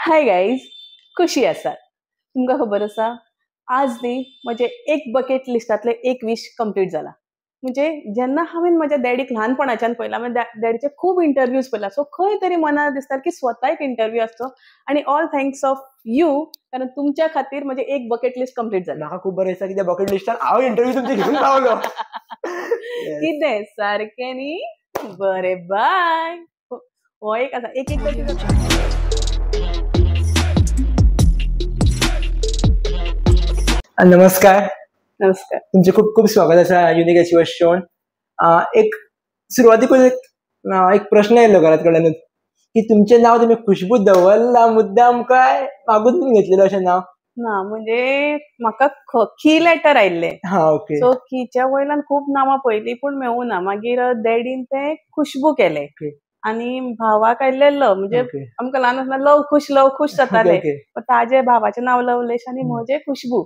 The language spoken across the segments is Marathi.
हाय गाईज, कशी आसात? तुमकां खबर आसा आज न्ही म्हजे एक बकेट लिस्टातले एक विश कंप्लीट जाला. म्हणजे जेन्ना हांवें म्हज्या डॅडीक ल्हानपणाच्यान पळयलां, डॅडीचे खूब इंटरव्यूज पळयला, सो खंय तरी मनाक दिसता की स्वता एक इंटरव्यू आसचो. आनी ऑल थँक्स ऑफ यू, कारण तुमच्या खातीर म्हजे एक बकेट लिस्ट कंप्लीट जाली. म्हाका खूब बरें दिसता की त्या बकेट लिस्टान हांव इंटरव्यू तुमचे घेवन पावलो. कितें सारकें न्ही? बरें बाय. हो एक आसा, एक नमस्कार. नमस्कार. तुमचे खूप खूप स्वागत आसा युनिक अचिवर्स शोन. एक सुरवातीकूच एक प्रश्न येयल्लो घरात कडल्यानूच की तुमचें नांव तुमी खुशबू दवरला मुद्दाम काय मागून बीन घेतलेलें अशें नांव? ना म्हणजे म्हाका की लेटर आयिल्लें. ओके. सो कीच्या वयल्यान खूब नांवां पयलीं पूण मेळूना. मागीर डॅडीन तें खुशबू केलें. आनी भावाक आयिल्लें लव, म्हणजे आमकां ल्हान आसतना लव खुश जातालें. ताजे भावाचें नांव लवलेश आनी म्हजें खुशबू.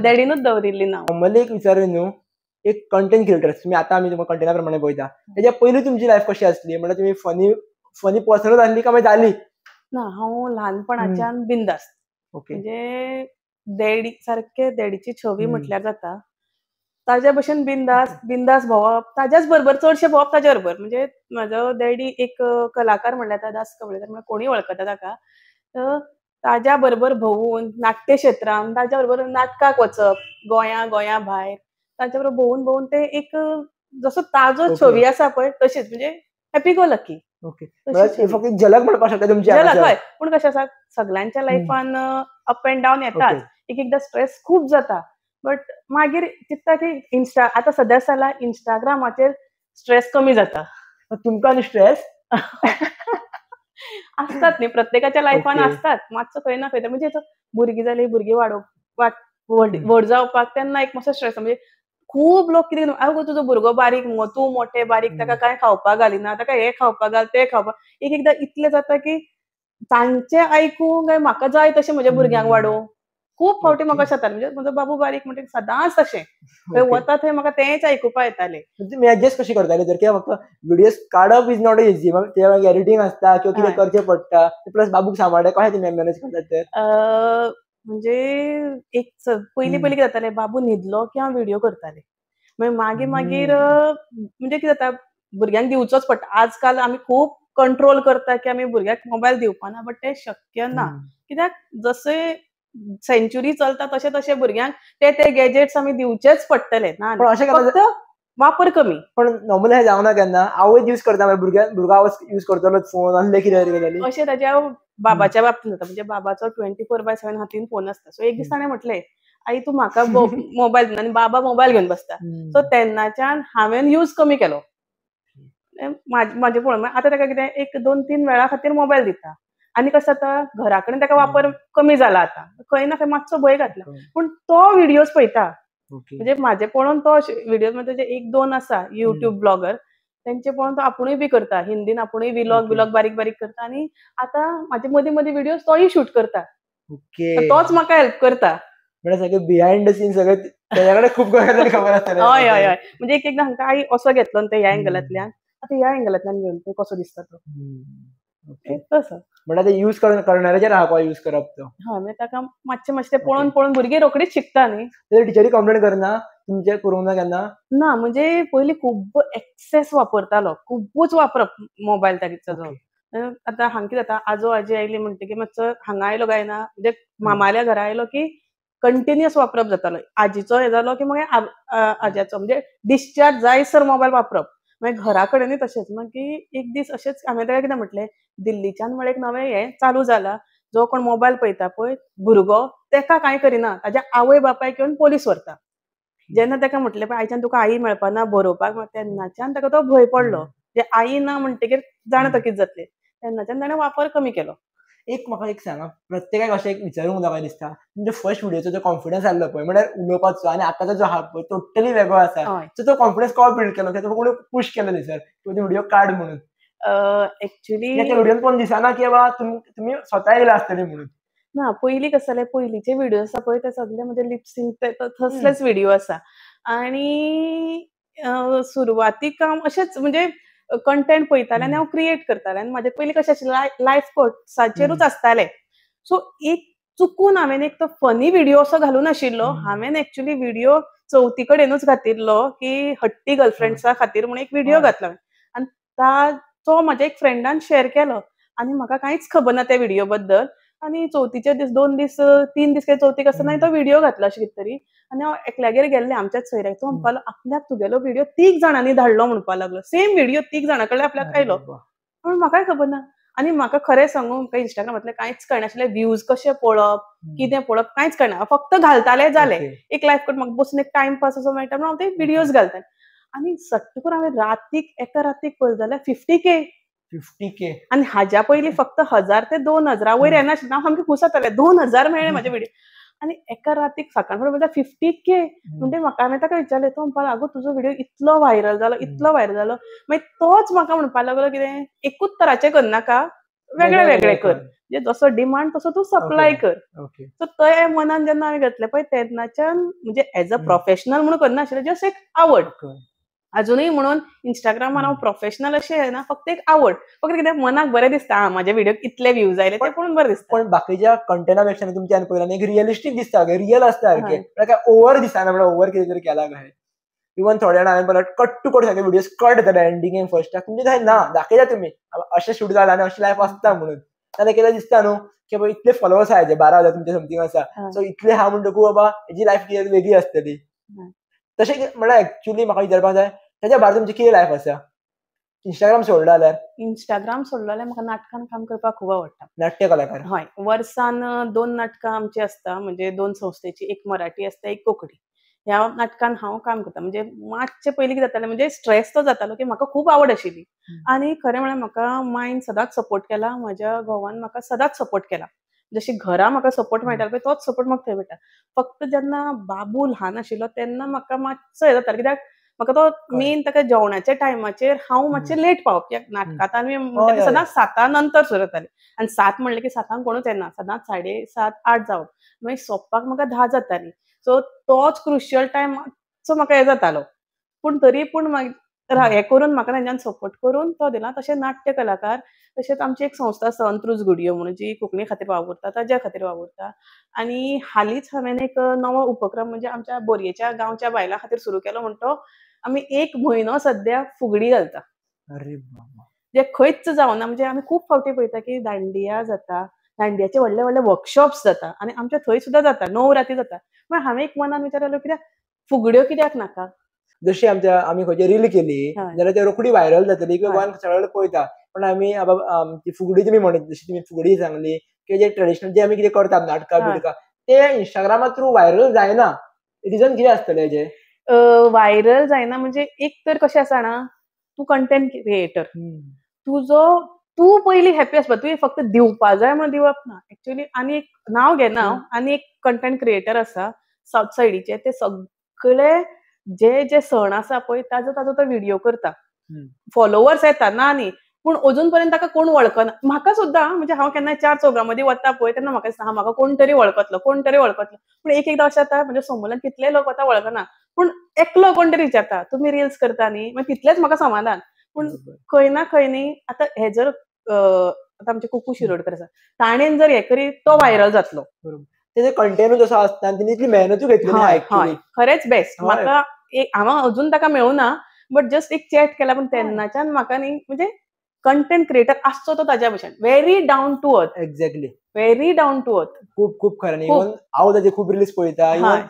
डॅडीनूच दवरिल्लीं नांव. मला एक विचारूं न्हू, एक कंटेंट क्रिएटर तुमी आतां आमी तुमकां कंटेंटा प्रमाणे पळयता, तेज्या पयलीं तुमची लायफ कशी आसली? म्हणल्यार तुमी फनी पर्सनूच आसली काय मागीर जाली? ना, हांव ल्हानपणाच्यान बिंदास. म्हणजे डॅडी सारकें डॅडीची छवी म्हटल्यार जाता. ताज्या भशेन बिंदास भोंवप, ताज्याच बरोबर चडशें भोंवप ताज्या बरोबर. म्हणजे म्हाजो डॅडी एक कलाकार म्हणल्यार येता, दास कवळेकर म्हणल्यार कोणीय वळखता ताका. तर ताज्या बरोबर भोंवून नाट्य क्षेत्रांत ताज्या बरोबर नाटकाक वचप, गोंया भायर ताज्या बरोबर भोंवून तें एक जसो ताजो छवी आसा पळय तशीच, म्हणजे हॅपी गो लकी. फक्त झलक म्हणपाक शकता तुमची झलक हय. पूण कशें आसा, सगळ्यांच्या लायफान अप एंड डावन येताच. एकदां स्ट्रेस खूब जाता, बट मागीर चिंतता की आतां सद्या जाला इंस्टाग्रामाचेर स्ट्रेस कमी जाता. तुमकां न्ही स्ट्रेस? असतात न्ही, प्रत्येकाच्या लायफान असतात. मातसो खंय ना खंय म्हणजे भुरगीं जाली, भुरगीं व्हड जावपाक तेन्ना एक मातसो स्ट्रेस. म्हणजे खूब लोक कितें आगो तुजो भुरगो बारीक मुगो, तूं मोठें बारीक, ताका कांय खावपाक घालिना, ताका हें खावपाक घाल, तें खावपाक. एकदां इतलें जाता की तांचें आयकूं काय म्हाका जाय तशें म्हज्या भुरग्यांक वाडोवं. खूब फावटी म्हाका अशें जातालें. म्हणजे म्हजो बाबू बारीक म्हणटा सदांच तशें. खंय वता थंय म्हाका तेंच आयकुपा येतालें. तुमी एडजस्ट कशी करताले तर? कित्याक म्हाका व्हिडियोज काडप इज नॉट इजी. ते मागीर एडिटींग आसता किंवा कितें करचें पडटा, प्लस बाबूक सांबाळटा, कशें तुमी मॅनेज करतात तर? म्हणजे एक पयलीं कितें जातालें, बाबू न्हिदलो की हांव व्हिडियो करतालें. मागीर म्हणजे कितें जाता, भुरग्यांक दिवचोच पडटा. आजकाल आमी खूब कंट्रोल करता की आमी भुरग्याक मोबायल दिवपाना, बट तें शक्य ना. कित्याक जशें सेंच्युरी चलता तशें भुरग्यांक ते गॅजेट्स आमी दिवचेच पडटले. फक्त वापर कमी. पण नॉर्मली हें जावना केन्ना आवयच यूज करता, भुरगो आवय यूज करतलोच फोन, आसलें कितें जाल्यार अशें ताच्या बाबाच्या बाबतींत जाता. म्हणजे बाबाचो 24/7 हातीन फोन आसता. सो एक दीस ताणें म्हटलें, आई तूं म्हाका मोबायल दिना, आनी बाबा मोबायल घेवन बसता. सो तेन्नाच्यान हांवें यूज कमी केलो. म्हाजें पळोवन आतां ताका कितें एक 2-3 वेळा खातीर मोबायल दिता. आनी कशें जाता, घरा कडेन ताका वापर कमी जाला आतां. खंय ना खंय मातसो भंय घातला. पूण तो व्हिडियोज पळयता. म्हणजे म्हाजे पळोवन तो व्हिडियोज मध्ये 1-2 आसा युट्यूब ब्लॉगर, तेंचे पळोवन तो आपुणूय बी करता. हिंदीन आपुणूय व्लॉग बारीक बारीक करता. आनी आतां म्हाजे मदीं मदीं व्हिडियोज तोय शूट करता. तोच म्हाका हेल्प करता. म्हणजे सगळें बिहायंड द सीन सगळें तेज्या कडेन खूब खबर आसतलें. हय. म्हणजे एकदां हांकां आई असो घेतलो न्ही ह्या एंगलांतल्यान, आतां ह्या एंगलांतल्यान घेवन पळय कसो दिसता तो. तसो. म्हणल्यार ते यूज करणाऱ्याचेर आहा यूज करप तो. हय, मागीर ताका मातशें पळोवन भुरगीं रोखडीच शिकता न्ही. टिचरी कंप्लेंट करना तुमचे करूंक ना केन्ना? ना, म्हणजे पयलीं खूब एक्सेस वापरतालो. खुबूच वापरप मोबायल ताचो. आतां हांगा कितें जाता, आजो आजी आयली म्हणटकीर मातसो हांगा आयलो काय ना, म्हणजे मामाल्या घरा आयलो की कंटिन्युअस वापरप जातालो. आजीचो हें जालो की मागीर आज्याचो, म्हणजे डिस्चार्ज जायसर मोबायल वापरप. मागीर घरा कडेनूय तशेंच. मागीर एक दीस अशेंच हांवें ताका कितें म्हटलें, दिल्लीच्यान म्हळ्यार एक नवें हें चालू जाला. जो कोण मोबायल पळयता पळय भुरगो, ताका कांय करिना, ताज्या आवय बापायक येवन पोलीस व्हरता. जेन्ना ताका म्हटलें पळय आयच्यान तुका आई मेळपाना बरोवपाक, तेन्नाच्यान ताका तो भंय पडलो. जे आई ना म्हणटकीर जाणा तो कितें जातलें. तेन्नाच्यान ताणें वापर कमी केलो. म्हाका एक सांगा, प्रत्येकाक अशें एक विचारूंक जाय दिसता, तुमच्या फर्स्ट व्हिडियोचो जो कॉन्फिडन्स आसलो पळय, म्हळ्यार उलोवपाचो आनी आतांचो जो आहा पळय टोटली वेगळो आसा. सो तो कॉन्फिडन्स को बिल्ड केलो? तुका कोणी पुश केलो थंयसर तूं व्हिडियो काड म्हणून? एक्चुअली त्या व्हिडियोन पळोवन दिसना की बाबा तुमी स्वता येयला आसतली म्हणून? ना, पयलीं कसं जालें, पयलींचे व्हिडियो आसा पळय ते सगळे म्हणजे लिपसिंक तसलेच व्हिडियो आसा. आनी सुरवातीक हांव अशेंच म्हणजे कंटेंट पळयतालें आनी हांव क्रिएट करतालें. आनी म्हाजें पयलीं कशें आशिल्लें, लायफ कोर्साचेरूच आसतालें. सो एक चुकून हांवें एक तो फनी व्हिडिओ असो घालून आशिल्लो. हांवें एक्चुअली व्हिडिओ चवथी कडेनूच घातिल्लो की हट्टी गर्लफ्रेंड्सा खातीर म्हणून एक व्हिडिओ घातलो आनी तो म्हाज्या एक फ्रेंडान शेअर केलो आनी म्हाका कांयच खबर ना त्या व्हिडिओ बद्दल. आनी चवथीचे दीस 2 दीस 3 दीस चवथीक आसतना तो व्हिडिओ घातलो अशें कितें तरी. आनी हांव एकल्यागेर गेल्लें आमच्याच सोयऱ्याक. तो म्हणपाक लागलो आपल्याक तुगेलो व्हिडिओ 3 जाणांनी धाडलो म्हणपाक लागलो. सेम व्हिडिओ 3 जाणां कडल्यान आपल्याक आयलो. पूण म्हाकाय खबर ना. आनी म्हाका खरें सांगूं म्हाका इंस्टाग्रामांतलें कांयच कळनाशिल्लें. व्ह्यूज कशे पळप, कितें पळप कांयच कळना. फक्त घालतालें जालें. एक लायफ करून म्हाका बसून एक टायमपास असो मेळटा म्हणून हांव ते व्हिडिओज घालतालें. आनी सट्ट करून हांवें एका रातीक पळयत जाल्यार 50K आनी हाज्या पयलीं फक्त 1000 ते 2000 वयर येनाशिल्लें. हांव सामकें खूश जातालें. 2000 मेळ्ळे म्हाजे व्हिडिओ. आनी एका रातीक सकाळ फुडें पळयता 50K. म्हणजे म्हाका हांवें ताका विचारलें. तो म्हणपाक लागलो आगो तुजो व्हिडिओ इतलो व्हायरल जालो, इतलो व्हायरल जालो. मागीर तोच म्हाका म्हणपाक लागलो कितें एकूच तराचें करनाका, वेगळे वेगळे कर. म्हणजे जसो डिमांड तसो तूं सप्लाय कर. सो ते मनान जेन्ना हांवें घेतलें पळय तेन्नाच्यान म्हणजे एज अ प्रोफेशनल म्हणून करनाशिल्लें. जस्ट एक आवड. अजूनय म्हणून इंस्टाग्रामार हांव प्रोफेशनल अशें येना. फक्त एक आवड. फक्त कितें मनाक बरें दिसता म्हाजे व्हिडिओक इतले व्ह्यूज आयले ते पळोवन बरें दिसता. पण बाकीच्या कंटेंटापेक्षा तुमच्यान पळयलां एक रिअलिस्टीक दिसता रियल आसता सारकें. ओव्हर दिसना म्हणल्यार ओव्हर कितें तरी केलां काय. इवन थोड्या जाणां हांवें पळयलां कट टू कट सारके व्हिडिओज कट जाता एंडिंगेक फर्स्टाक. म्हणजे थंय ना दाखयता तुमी अशें शूट जालां आनी अशी लायफ आसता म्हणून. जाल्यार कितें दिसता न्हू की बाबा इतले फॉलोवर्स आहा 12,000 तुमचे समथींग आसा. सो इतले हा म्हणटकूच बाबा हेजी लायफ कितें वेगळी आसतली. तशें म्हणल्यार एक्चुअली म्हाका विचारपाक जाय तेच्या भायर तुमची कितें लायफ आसा? इंस्टाग्राम सोडलो जाल्यार? इंस्टाग्राम सोडलो जाल्यार म्हाका नाटकान काम करपाक खूब आवडटा. नाट्य कलाकार? हय. वर्सान 2 नाटकां आमची आसता. म्हणजे 2 संस्थेची. एक मराठी आसता, एक कोंकणी. ह्या नाटकान हांव काम करता. म्हणजे मातशें पयलीं कितें जातालें म्हणजे स्ट्रेस तो जातालो की म्हाका खूब आवड आशिल्ली. आनी खरें म्हळ्यार म्हाका मायंड सदांच सपोर्ट केला. म्हज्या घोवान म्हाका सदांच सपोर्ट केला. जशी घरा म्हाका सपोर्ट मेळटालो पळय तोच सपोर्ट म्हाका थंय मेळटा. फक्त जेन्ना बाबू ल्हान आशिल्लो तेन्ना म्हाका मातसो हें जातालो. कित्याक म्हाका तो मेन ताका जेवणाच्या टायमाचेर हांव मातशें लेट पावप. कित्याक नाटकांत आमी म्हणटा ती सदांच 7 नंतर सुरू जाताली. आनी 7 म्हणलें की 7 कोणूच येना. सदांच 7:30 8 जावप. मागीर सोंपपाक म्हाका 10 जातालीं. सो तोच क्रुशियल टायम मातसो म्हाका हें जातालो. पूण तरी पूण मागीर हें करून म्हाका तेंच्यान सपोर्ट करून तो दिला. तशें नाट्य कलाकार तशेंच आमची एक संस्था आसा अंत्रुज घुडयो म्हणून जी कोंकणी खातीर वावुरता ताज्या खातीर वावुरता. आनी हालींच हांवें एक नवो उपक्रम म्हणजे आमच्या बोरयेच्या गांवच्या बायलां खातीर सुरू केलो म्हणटा तो आमी 1 म्हयनो सद्या फुगडी घालता. अरे बाबा. जे खंयच जावना. म्हणजे आमी खूब फावटी पळयता की दांडिया जाता. दांडियाचे व्हडले व्हडले वर्कशॉप्स जाता आनी आमच्या थंय सुद्दां जाता. 9 राती जाता. मागीर हांवें एक मनान विचारलेलो कित्याक फुगड्यो कित्याक नाका? जशी आमी खंयची रील केली जाल्यार ती रोखडी व्हायरल जातली किंवा गोंयान सगळे पळयता. पण आमी ती फुगडी तुमी म्हणत जशी तुमी फुगडी सांगली की जे ट्रेडिशनल जे आमी कितें करतात नाटकां बिटकां ते इंस्टाग्रामा थ्रू व्हायरल जायना. रिजन कितें आसतलें हेजें? व्हायरल जायना म्हणजे एक तर कशें आसा ना तूं कंटेंट क्रिएटर. तूं पयलीं हॅपी आसपा. तुवें फक्त दिवपा जाय म्हणून दिवप ना. एक्चुअली आनी एक नांव घेना हांव. आनी एक कंटेंट क्रिएटर आसा सावथ सायडीचे. ते सगळे जे सण आसा पळय ताजो तो व्हिडिओ करता. फॉलोवर्स येता ना न्ही. पूण अजून पर्यंत ताका कोण वळखना. म्हाका सुद्दां म्हणजे हांव केन्ना 4 चौगां मदीं वता पळय तेन्ना म्हाका दिसता म्हाका कोण तरी वळखतलो. पूण एकदां अशें जाता म्हणजे समोरल्यान कितले लोक वता वळखना. पूण एकलो कोण तरी विचारता तुमी रिल्स करता न्ही? मागीर तितलेंच म्हाका समाधान. पूण खंय ना खंय न्ही आतां हे जर आतां आमचे कुकू शिरोडकर आसा. ताणेन जर हें करीत तो व्हायरल जातलो. तेजे कंटेंटूच असो आसता आनी तिणी इतली मेहनतूय घेतली ना एक्चुअली. खरेंच बेस्ट. म्हाका हांव अजून ताका मेळूना. बट जस्ट एक चॅट केला पूण तेन्नाच्यान म्हाका न्ही म्हणजे कंटेंट क्रिएटर आसचो तो ताज्या भशेन. Very down to earth. Exactly. Very down to earth. खूब खरें. इवन हांव ताजे खूब रिल्स पळयता. इवन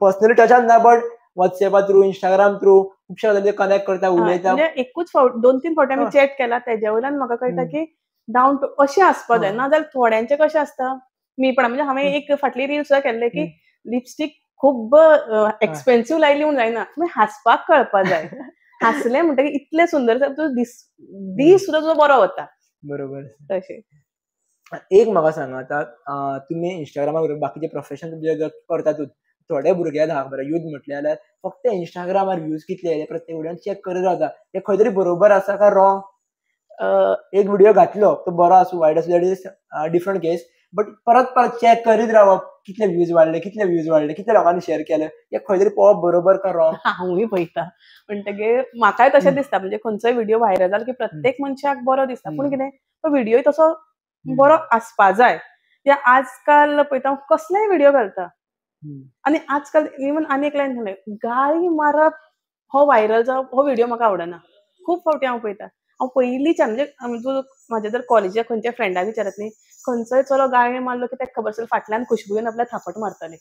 पर्सनली टचान ना but WhatsApp through Instagram through खुबशे वाजता कनेक्ट करता उलयता. म्हणजे एकूच फावट 2-3 फावटी आमी चॅट केला तेज्या वयल्यान म्हाका कळटा की डावन टू अशें आसपा जाय. नाजाल्यार थोड्यांचें कशें आसता मीपणा. म्हणजे हांवें एक फाटली रील सुद्दां केल्ले की लिपस्टीक खूब एक्सपेन्सिव्ह लायली म्हूण जायना. तुमी हांसपाक कळपा जाय. हांसलें म्हणटकीर इतलें सुंदर दीस सुद्दां तुजो बरो वता. बरोबर. तशें. एक म्हाका सांगा आतां तुमी इंस्टाग्रामार बाकीचे प्रोफेशन तुमचे करतातूच. थोडे भुरगे आसा बरे यूथ म्हटले जाल्यार फक्त इंस्टाग्रामार व्ह्यूज कितले येयले प्रत्येक व्हिडिओन चॅक करत रावता. हे खंय तरी बरोबर आसा काय रॉंग? एक व्हिडिओ घातलो तो बरो आसूं वायट आसूं that is different case. But परत चॅक करीत रावप कितले व्ह्यूज वाडले कितले लोकांनी शेअर केले हे खंय तरी पळोवप बरोबर काय रॉंग? हांवूय पळयता. म्हणटकीर म्हाकाय तशें दिसता. म्हणजे खंयचोय व्हिडिओ व्हायरल जालो की प्रत्येक मनशाक बरो दिसता. पूण कितें तो व्हिडिओय तसो बरो आसपा जाय. या आजकाल पळयता कसलेय व्हिडिओ घालता आणि आजकाल इवन आनी एक लायन झाले गाळी मारप हो व्हायरल जावप हो व्हिडिओ म्हाका आवडना. खूब फावटी हांव पळयता. हांव पयलींच्यान म्हणजे म्हाज्या जर कॉलेजीच्या खंयच्या फ्रेंडाक विचारत न्ही, खंयचोय चलो गाळी मारलो की ताका खबर आसली फाटल्यान खुशबू येवन आपल्याक थापट मारतली.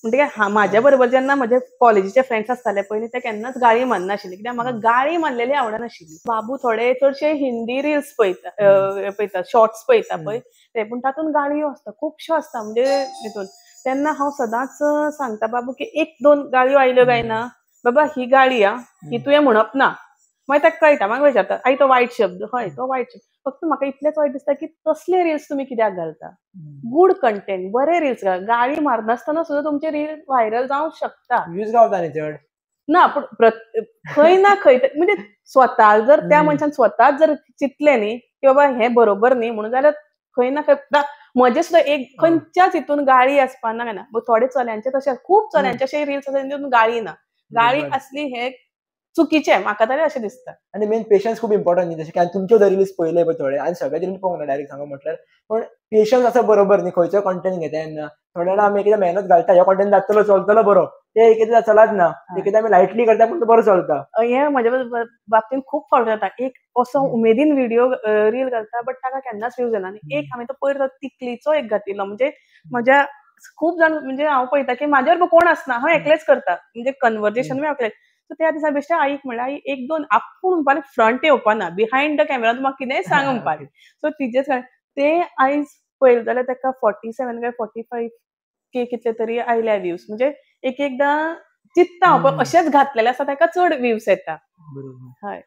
म्हणजे म्हाज्या बरोबर जेन्ना म्हजे कॉलेजीचे फ्रेंड्स आसताले पयलीं ते केन्नाच गाळी मारनाशिल्ले कित्याक म्हाका गाळी मारलेली आवडनाशिल्ली. बाबू थोडे चडशे हिंदी रिल्स पळयता शॉर्ट्स पळयता पळय ते पूण तातूंत गाळयो आसता खुबश्यो आसता म्हणजे हितून तेन्ना हांव सदांच सांगता बाबू की 1-2 गाळयो आयल्यो काय ना बाबा ही गाळी ही तुवें म्हणप ना. मागीर ताका कळटा मागीर विचारता आई तो वायट शब्द हय तो वायट शब्द फक्त म्हाका इतलेंच वायट दिसता की तसले रिल्स तुमी कित्याक घालता. गूड कंटेंट बरे रिल्स घाल. गाळी मारनासतना सुद्दां तुमचे रील व्हायरल जावंक शकता. व्ह्यूज गावता न्ही चड. ना पूण खंय ना खंय म्हणजे स्वता जर त्या मनशान स्वताच जर चिंतलें न्ही की बाबा हें बरोबर न्ही म्हणून जाल्यार खंय ना खंय म्हजे सुद्दां एक खंयच्याच हितून गाळी आसपाना काय ना थोडे चल्यांचे तशे खूब चल्यांचे अशे रिल्स आसा जेतून गाळी ना. गाळी असली हे चुकीचें म्हाका तरी अशें दिसता. आनी मेन पेशन्स खूब इम्पॉर्टंट न्ही जशें की तुमच्यो जर रिल्स पळयले पळय थोडे आनी सगळे रिल्स पळोवंक ना डायरेक्ट सांगप म्हटल्यार पण पेशन्स आसा बरोबर न्ही खंयचो कंटेंट घेता तेन्ना थोडे जाणां आमी एकदां मेहनत घालता ह्यो कंटेंट जातलो चलतलो बरो ते एकदां चलत ना एकदां आमी लायटली करता पूण तो बरो चलता. हें म्हज्या बाबतींत खूब फावट जाता. एक असो उमेदीन व्हिडिओ रील घालता बट ताका केन्नाच व्ह्यूज येना आनी एक हांवें तो पयर तिकलीचो एक घातिल्लो म्हणजे म्हज्या खूब जाण म्हणजे हांव पळयता की म्हाजे बरोबर कोण आसना हांव एकलेंच करता म्हणजे कन्वर्जेशन बी एकलेंच. सो त्या दिसा बेश्टें आईक म्हणलें आई 1-2 आपूण म्हणपालें फ्रंट येवपाना बिहायंड द कॅमेरा तूं म्हाका कितेंय सांग म्हणपालें. सो तिचेच ते आयज पळयलें जाल्यार ताका 47 काय 45 के कितले तरी आयल्या व्ह्यूज म्हणजे एकदां चित्ता हांव पण अशेंच घातलेलें आसा ताका चड व्ह्यूज येता. बरोबर. हय.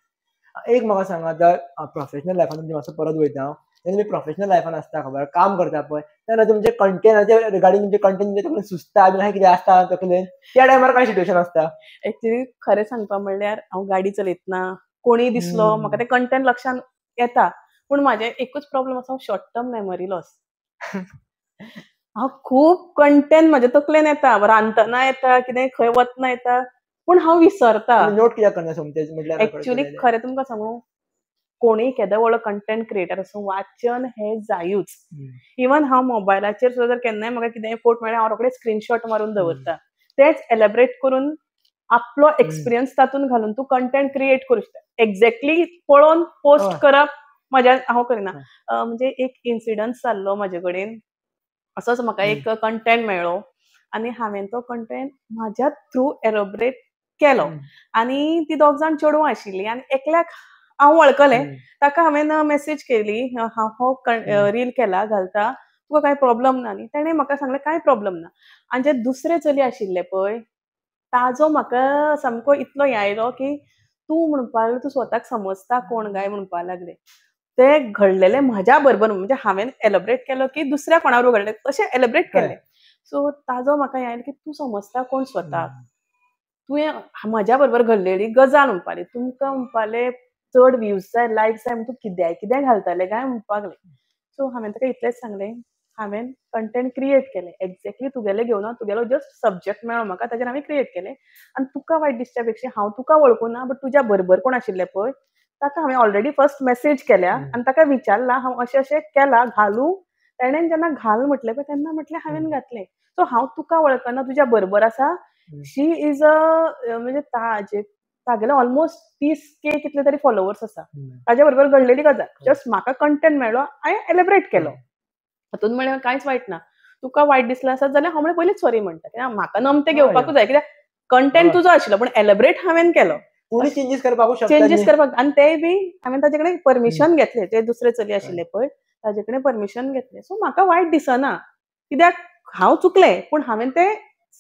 एक म्हाका सांगा आतां प्रोफेशनल लायफान तुमचे मातसो परत वयता हांव. जेन्ना तुमी प्रोफेशनल लायफान आसता खबर काम करता पळय तेन्ना तुमचे कंटेंटाचे रिगार्डींग तुमचे कंटेंट तकलेन सुचता बी अशें कितें आसता तकलेन त्या टायमार काय सिट्युएशन आसता? एक्चुअली खरें सांगपा म्हणल्यार हांव गाडी चलयतना कोणीय दिसलो म्हाका ते कंटेंट लक्षांत येता पूण म्हाजें एकूच प्रॉब्लम आसा शॉर्ट टर्म मेमरी लॉस. हांव खूब कंटेंट म्हाज्या तकलेन येता रांदतना येता कितेंय खंय वतना येता पूण हांव विसरता. नोट कित्याक करना सोमतेच म्हटल्यार एक्चुअली खरें तुमकां सांगू कोणीय केदो व्हडलो कंटेंट क्रिएटर आसूं वाचन हें जायूच. इवन हांव मोबायलाचेर सुद्दां जर केन्नाय म्हाका कितेंय फोट मेळ्ळ्यार हांव रोखडेंच स्क्रीनशॉट मारून दवरता. तेच एलॅबरेट करून आपलो एक्सपिरियन्स तातूंत घालून तूं कंटेंट क्रिएट करूं शकता. एक्झॅक्टली पळोवन पोस्ट करप हांव करिना. म्हणजे एक इन्सिडन्स जाल्लो म्हाजे कडेन असोच म्हाका एक कंटेंट मेळ्ळो आनी हांवेन तो कंटेंट म्हाज्या थ्रू एलॅबरेट केलो आनी ती दोग जाण चेडवां आशिल्लीं आनी एकल्याक हांव वळखलें ताका हांवेन मेसेज केली हांव हो रील केला घालता तुका कांय प्रॉब्लम ना न्ही. ताणें म्हाका सांगलें कांय प्रॉब्लम ना आनी जे दुसरे चली आशिल्ले पळय ताजो म्हाका सामको इतलो हें आयलो की तूं म्हणपा लागलें तूं स्वताक समजता कोण काय म्हणपा लागलें. ते घडलेलें म्हाज्या बरोबर म्हणजे हांवेन एलॅबरेट केलो की दुसऱ्या कोणा बरोबर घडलें तशें एलॅबरेट केलें. सो ताजो म्हाका हें आयलें की तूं समजता कोण स्वताक तुवें म्हज्या बरोबर घडलेली गजाल म्हणपाली तुमकां म्हणपालें चड व्ह्यूज जाय लायक्स जाय म्हणून तूं कितें घालतालें काय म्हणपाक लागलें. सो हांवेन ताका इतलेंच सांगलें हांवेन कंटेंट क्रिएट केलें एक्झॅक्टली तुगेलें घेवना तुगेलो जस्ट सब्जेक्ट मेळ्ळो म्हाका ताचेर हांवें क्रिएट केलें आनी तुका वायट दिसच्या पेक्षा हांव तुका वळखुना बट तुज्या बरोबर कोण आशिल्लें पळय ताका हांवें ऑलरेडी फर्स्ट मेसेज केल्या आनी ताका विचारलां हांव अशें अशें केलां घालूं ताणें जेन्ना घाल म्हटलें पळय तेन्ना म्हटलें हांवेन घातलें. सो हांव तुका वळखना तुज्या बरोबर आसा शी इज अ म्हणजे तागेले ऑलमोस्ट 30K कितले तरी फॉलोवर्स आसा ताज्या बरोबर घडलेली गजाल जस्ट म्हाका कंटेंट मेळ्ळो हांवें एलॅबरेट केलो हातूंत म्हळ्यार कांयच वायट ना. तुका वायट दिसलें आसत जाल्यार हांव म्हळें पयलींच सॉरी म्हणटा म्हाका नमते घेवपाकूच जाय कित्याक कंटेंट तुजो आशिल्लो पूण एलॅबरेट हांवेन केलो चेंजीस करपाक आनी तेय बी हांवेन ताजे कडेन परमिशन घेतलें जे दुसरे चली आशिल्ले पळय ताजे कडेन परमिशन घेतलें. सो म्हाका वायट दिसना कित्याक हांव चुकलें पूण हांवेन तें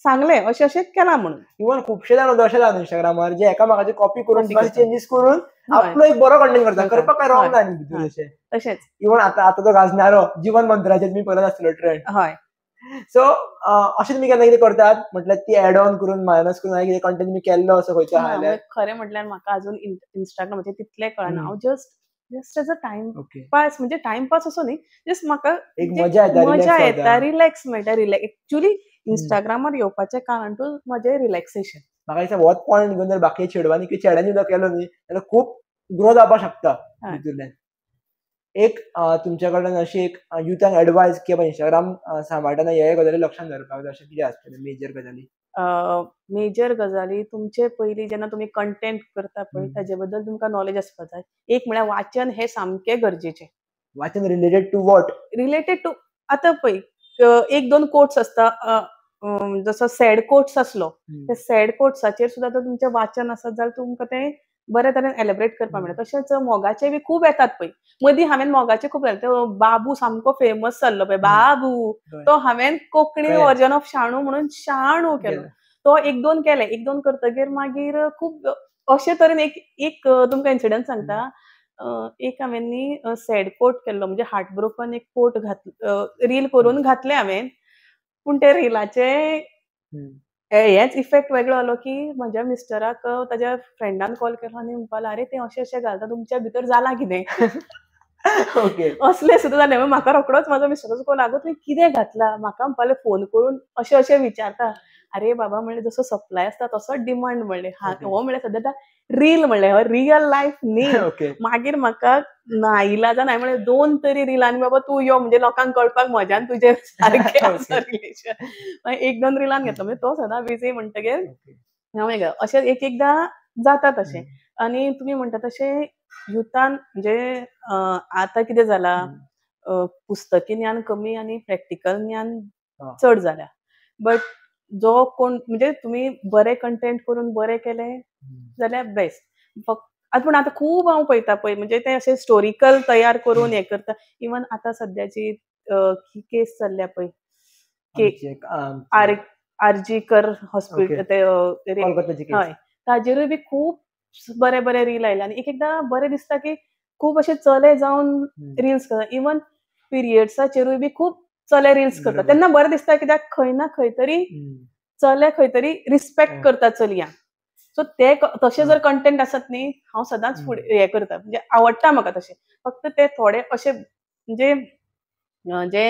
सांगलें अशें अशें केलां म्हणून. इवन खुबशे जाण अशे जाता इंस्टाग्रामार जे एकामेकाची कॉपी करून चेंजीस करून आपलो एक बरो कंटेंट करता करपाक काय रॉंग ना न्ही भितून अशें तशेंच. इवन आतां तो गाजणारो जीवन मंत्राचेर तुमी पळयत आसतलो ट्रेंड. हय. सो अशें तुमी केन्ना कितें करतात म्हटल्यार ती एड ऑन करून मायनस करून कितें कंटेंट तुमी केल्लो असो खंयचो आहा जाल्यार? खरें म्हटल्यार म्हाका अजून इंस्टाग्रामाचेर तितलें कळना हांव just as a time pass म्हणजे टायमपास असो न्ही जस्ट म्हाका मजा येता रिलॅक्स मेळटा एक्चुअली इंस्टाग्रामार येवपाचें कारण टू म्हजें रिलॅक्सेशन. म्हाका दिसता होच पॉयंट घेवन जर बाकी चेडवांनी किंवा चेड्यांनी सुद्दां केलो न्ही जाल्यार खूब ग्रो जावपाक शकता भितूंतल्यान. एक तुमच्या कडल्यान अशी एक युथांक एडवायस की इंस्टाग्राम सांबाळटना हे गजाली लक्षात दवरपाक जाय, अशें कितें आसतलें मेजर गजाली? मेजर गजाली तुमचे पयलीं जेन्ना तुमी कंटेंट करता पळय ताजे बद्दल तुमकां नॉलेज आसपाक जाय. एक म्हळ्यार वाचन हे सामकें गरजेचें. वाचन related to what? Related to आतां पळय एक दोन कोट्स आसता, जसो सॅड कोट्स आसलो, ते सॅड कोट्साचेर सुद्दां जर तुमचें वाचन आसत जाल्यार तुमकां तें बरे तरेन एलॅबरेट करपाक मेळटा. तशेंच मोगाचे बी खूब येतात पळय. मदीं हांवें मोगाचे खूब घातले. तो बाबू सामको फेमस जाल्लो पळय, बाबू. तो हांवें कोंकणी व्हर्जन ऑफ शाणू म्हणून शाणू केलो. तो एक दोन केले. एक दोन करतकीर मागीर खूब अशे तरेन एक तुमकां इन्सिडंट सांगता. एक हांवें न्ही सॅड कोट केल्लो, म्हणजे हार्ट ब्रोकन एक कोट रील करून घातलें हांवें. पूण ते रिलाचे हेच इफेक्ट वेगळो जालो की म्हज्या मिस्टराक ताज्या फ्रेंडान कॉल केलो आनी म्हणपाक लागलो, "आरे तें अशें घालता, तुमच्या भितर जालां कितें?" ओके. असलें सुद्दां जालें. म्हाका रोखडोच म्हाजो मिस्टराचो कॉल, "आगो तुवें कितें घातलां?" म्हाका म्हणपाक लागलो फोन करून अशें विचारता. "आरे बाबा," म्हणलें, "जसो सप्लाय आसता तसोच डिमांड," म्हणलें. हो म्हणलें, "सद्या रील," म्हणलें, "हो रियल लायफ न्ही." मागीर म्हाका नाइलाजान हांवें म्हणलें, "2 तरी रील आनी बाबा तूं यो, म्हणजे लोकांक कळपाक म्हज्यान तुजें सारकें आसा रिलेशन." मागीर 1-2 रिलान घेतलो. म्हणजे तो सदां बिझी म्हणटकीर हांवें अशें एक-एकदां जाता तशें. आनी तुमी म्हणटा तशें युथान म्हणजे आतां कितें जालां, पुस्तकी ज्ञान कमी आनी प्रॅक्टिकल ज्ञान चड जाल्या. बट जो कोण म्हणजे तुमी बरे कंटेंट करून बरें केलें जाल्यार बेस्ट. पूण आतां खूब हांव पळयता पळय, म्हणजे ते अशे हिस्टोरिकल तयार करून हें करता. इवन आतां सद्याची केस चल्ल्या पळय, आरजीकर हॉस्पिटल, हय, ताजेरूय बी खूब बरे बरे रील आयले. आनी एक-एकदां बरें दिसता की खूब अशे चले जावन रील्स करता. इवन पिरियड्साचेरूय बी खूब चले रील्स करता. तेन्ना बरें दिसता, कित्याक खंय ना खंय तरी चले खंय तरी रिस्पेक्ट करता चलयांक. सो ते तशें जर कंटेंट आसत न्ही, हांव सदांच फुडें हें करता, म्हणजे आवडटा म्हाका तशें. फक्त ते थोडे अशे म्हणजे जे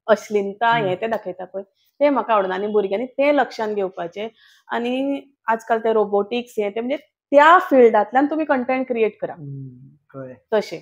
अश्लीलता हें तें दाखयता पळय, तें म्हाका आवडना. आनी भुरग्यांनी तें लक्षांत घेवपाचें. आनी आजकाल ते रोबोटिक्स हें तें, म्हणजे त्या फिल्डांतल्यान तुमी कंटेंट क्रिएट करा तशें.